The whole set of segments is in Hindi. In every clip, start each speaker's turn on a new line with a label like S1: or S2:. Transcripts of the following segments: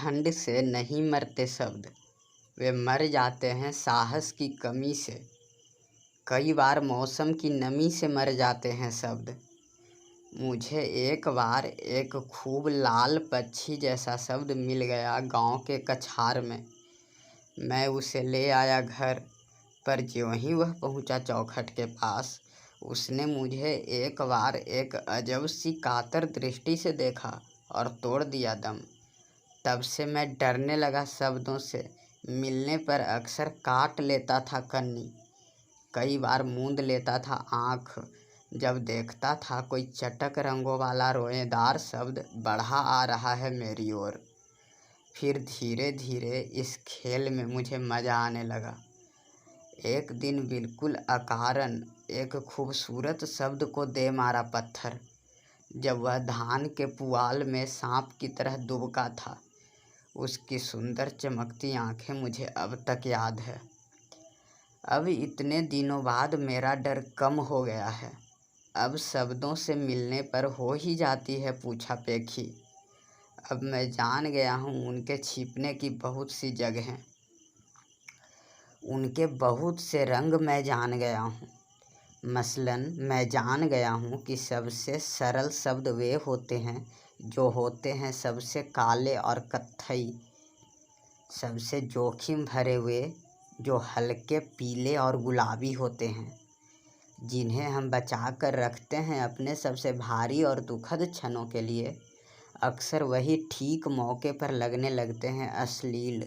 S1: ठंड से नहीं मरते शब्द, वे मर जाते हैं साहस की कमी से। कई बार मौसम की नमी से मर जाते हैं शब्द। मुझे एक बार एक खूब लाल पक्षी जैसा शब्द मिल गया गांव के कछार में। मैं उसे ले आया घर पर। ज्यों ही वह पहुंचा चौखट के पास, उसने मुझे एक बार एक अजब सी कातर दृष्टि से देखा और तोड़ दिया दम। तब से मैं डरने लगा शब्दों से। मिलने पर अक्सर काट लेता था कन्नी, कई बार मूंद लेता था आँख, जब देखता था कोई चटक रंगों वाला रोएदार शब्द बढ़ा आ रहा है मेरी ओर। फिर धीरे धीरे इस खेल में मुझे मज़ा आने लगा। एक दिन बिल्कुल अकारण एक खूबसूरत शब्द को दे मारा पत्थर, जब वह धान के पुआल में सांप की तरह दुबका था। उसकी सुंदर चमकती आंखें मुझे अब तक याद है। अब इतने दिनों बाद मेरा डर कम हो गया है। अब शब्दों से मिलने पर हो ही जाती है पूछा पेखी। अब मैं जान गया हूँ उनके छिपने की बहुत सी जगहें, उनके बहुत से रंग मैं जान गया हूँ। मसलन मैं जान गया हूँ कि सबसे सरल शब्द वे होते हैं जो होते हैं सबसे काले और कत्थई, सबसे जोखिम भरे हुए जो हल्के पीले और गुलाबी होते हैं, जिन्हें हम बचा कर रखते हैं अपने सबसे भारी और दुखद क्षणों के लिए। अक्सर वही ठीक मौके पर लगने लगते हैं अश्लील।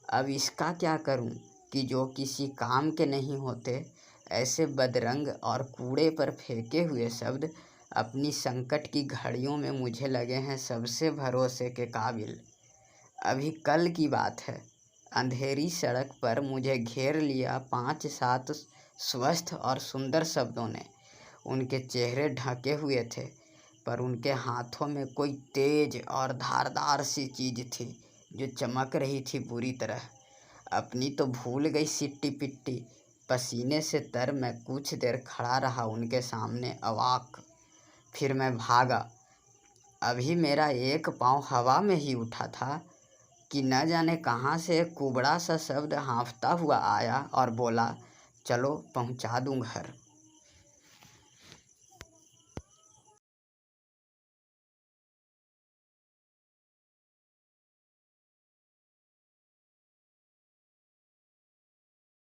S1: अब इसका क्या करूं कि जो किसी काम के नहीं होते, ऐसे बदरंग और कूड़े पर फेंके हुए शब्द अपनी संकट की घड़ियों में मुझे लगे हैं सबसे भरोसे के काबिल। अभी कल की बात है, अंधेरी सड़क पर मुझे घेर लिया 5-7 स्वस्थ और सुंदर शब्दों ने। उनके चेहरे ढके हुए थे, पर उनके हाथों में कोई तेज और धारदार सी चीज़ थी जो चमक रही थी बुरी तरह। अपनी तो भूल गई सिट्टी पिट्टी। पसीने से तर मैं कुछ देर खड़ा रहा उनके सामने अवाक। फिर मैं भागा। अभी मेरा एक पाँव हवा में ही उठा था कि न जाने कहाँ से एक कुबड़ा सा शब्द हाँफता हुआ आया और बोला, चलो पहुँचा दूँ घर।